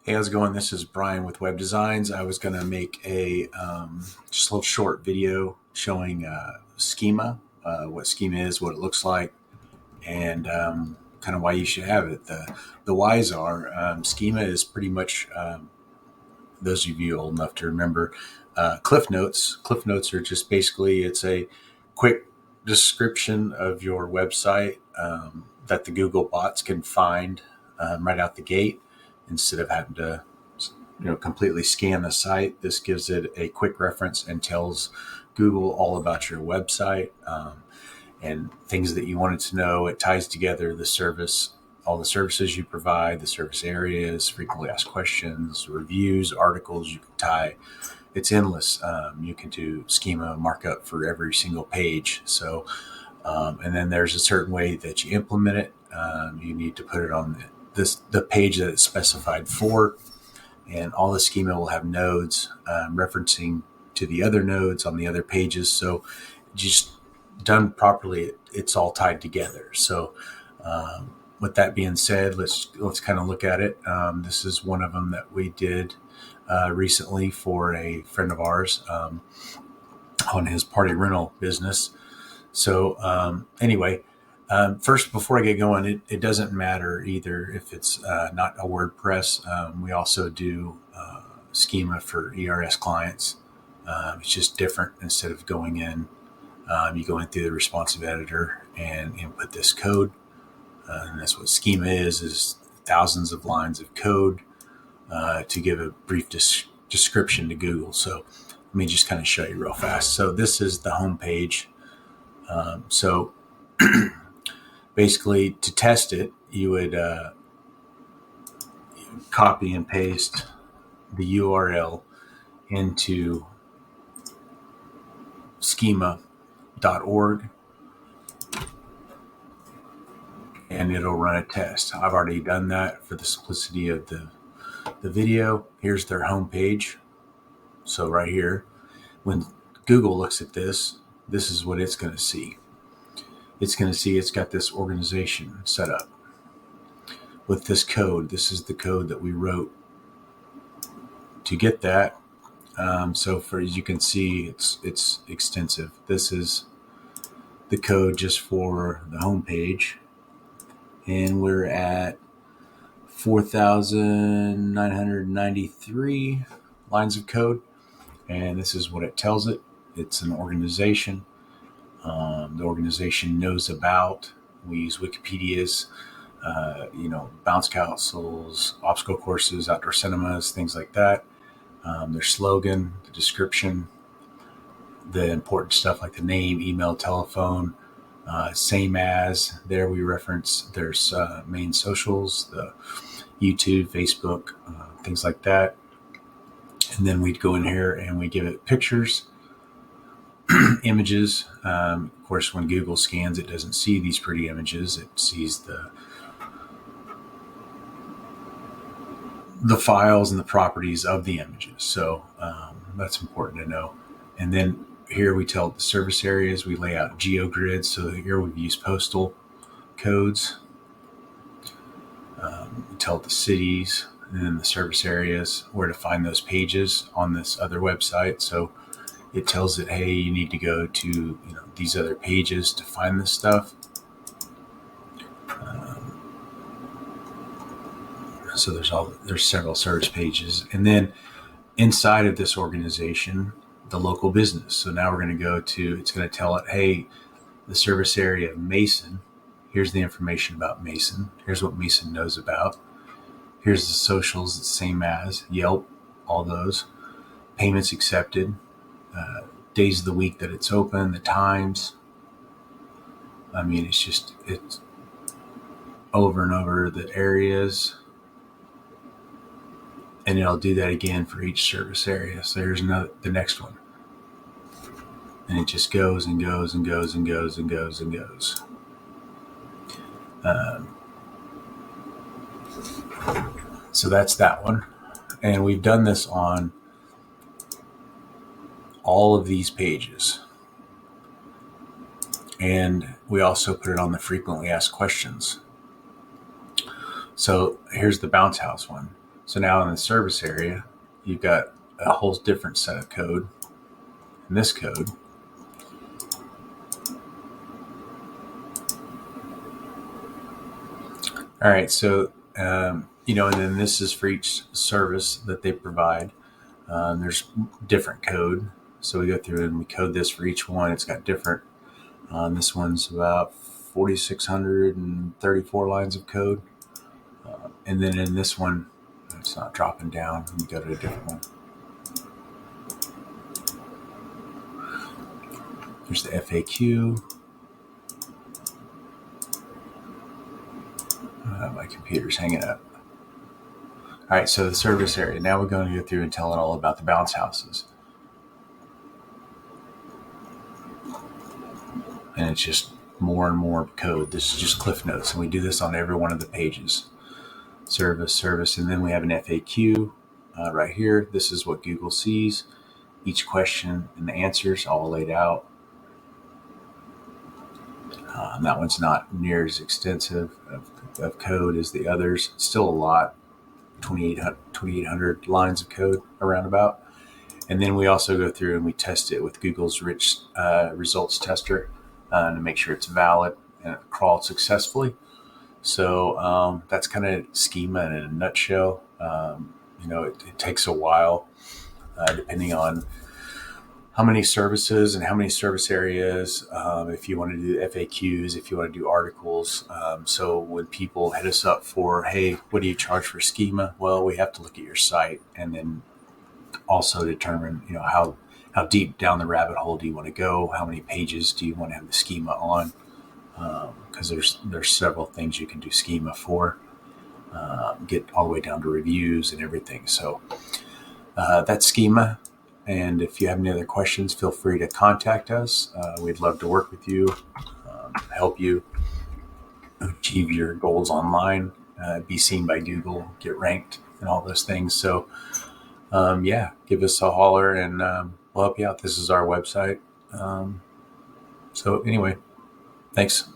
Hey, how's it going? This is Brian with WebbDesignz. I was going to make a just a little short video showing Schema, what Schema is, what it looks like, and kind of why you should have it. The whys are Schema is pretty much those of you old enough to remember Cliff Notes. Cliff Notes are just basically it's a quick description of your website that the Google bots can find right out the gate instead of having to completely scan the site. This gives it a quick reference and tells Google all about your website and things that you wanted to know. It ties together the service, all the services you provide, the service areas, frequently asked questions, reviews, articles. You can tie. It's endless. You can do schema markup for every single page. So, and then there's a certain way that you implement it. You need to put it on the page that it's specified for, and all the schema will have nodes referencing to the other nodes on the other pages. So, just done properly, it's all tied together. So, with that being said, let's kind of look at it. This is one of them that we did recently for a friend of ours on his party rental business. So anyway, first, before I get going, it doesn't matter either if it's not a WordPress. We also do schema for ERS clients. It's just different. Instead of going in, you go in through the responsive editor and input this code. And that's what schema is thousands of lines of code to give a brief description to Google. So let me just kind of show you real fast. So this is the home page. So basically, to test it, you would copy and paste the URL into schema.org, and it'll run a test. I've already done that for the simplicity of the video. Here's their home page. So right here, when Google looks at this, this is what it's going to see. It's going to see it's got this organization set up with this code. This is the code that we wrote to get that. So for, as you can see, it's extensive. This is the code just for the home page, and we're at 4,993 lines of code, and this is what it tells it. It's an organization. The organization knows about. We use Wikipedia's, bounce castles, obstacle courses, outdoor cinemas, things like that. Their slogan, the description, the important stuff like the name, email, telephone, same as. There we reference their main socials, the YouTube, Facebook, things like that. And then we'd go in here and we give it pictures, images. Of course, when Google scans, it doesn't see these pretty images. It sees the files and the properties of the images. So that's important to know. And then here we tell the service areas. We lay out GeoGrids. So here we've used postal codes. We tell the cities and then the service areas where to find those pages on this other website. So it tells it, hey, you need to go to these other pages to find this stuff. So there's several service pages, and then inside of this organization, the local business. So now we're going to go to. It's going to tell it, hey, the service area of Mason. Here's the information about Mason. Here's what Mason knows about. Here's the socials, the same as Yelp, all those. Payments accepted, days of the week that it's open, the times. I mean, it's over and over the areas. And it'll do that again for each service area. So here's the next one. And it just goes and goes and goes and goes and goes and goes. So that's that one. And we've done this on all of these pages. And we also put it on the frequently asked questions. So here's the bounce house one. So now in the service area, you've got a whole different set of code. And this code all right, so and then this is for each service that they provide. There's different code, so we go through and we code this for each one. It's got different. This one's about 4,634 lines of code, and then in this one, it's not dropping down. Let me go to a different one. There's the FAQ. My computer's hanging up. All right, so the service area. Now we're going to go through and tell it all about the bounce houses. And it's just more and more code. This is just Cliff Notes, and we do this on every one of the pages. Service, and then we have an FAQ right here. This is what Google sees. Each question and the answers all laid out. That one's not near as extensive of code as the others. Still a lot, 2,800 lines of code around about. And then we also go through and we test it with Google's rich results tester to make sure it's valid and it crawled successfully. So that's kind of Schema in a nutshell. It takes a while depending on how many services and how many service areas, if you want to do FAQs, if you want to do articles. So when people hit us up for, hey, what do you charge for Schema? Well, we have to look at your site and then also determine, how deep down the rabbit hole do you want to go? How many pages do you want to have the Schema on? Because there's several things you can do Schema for. Get all the way down to reviews and everything. So that's Schema. And if you have any other questions, feel free to contact us. We'd love to work with you, help you achieve your goals online, be seen by Google, get ranked, and all those things. So, give us a holler and we'll help you out. This is our website. So anyway, thanks.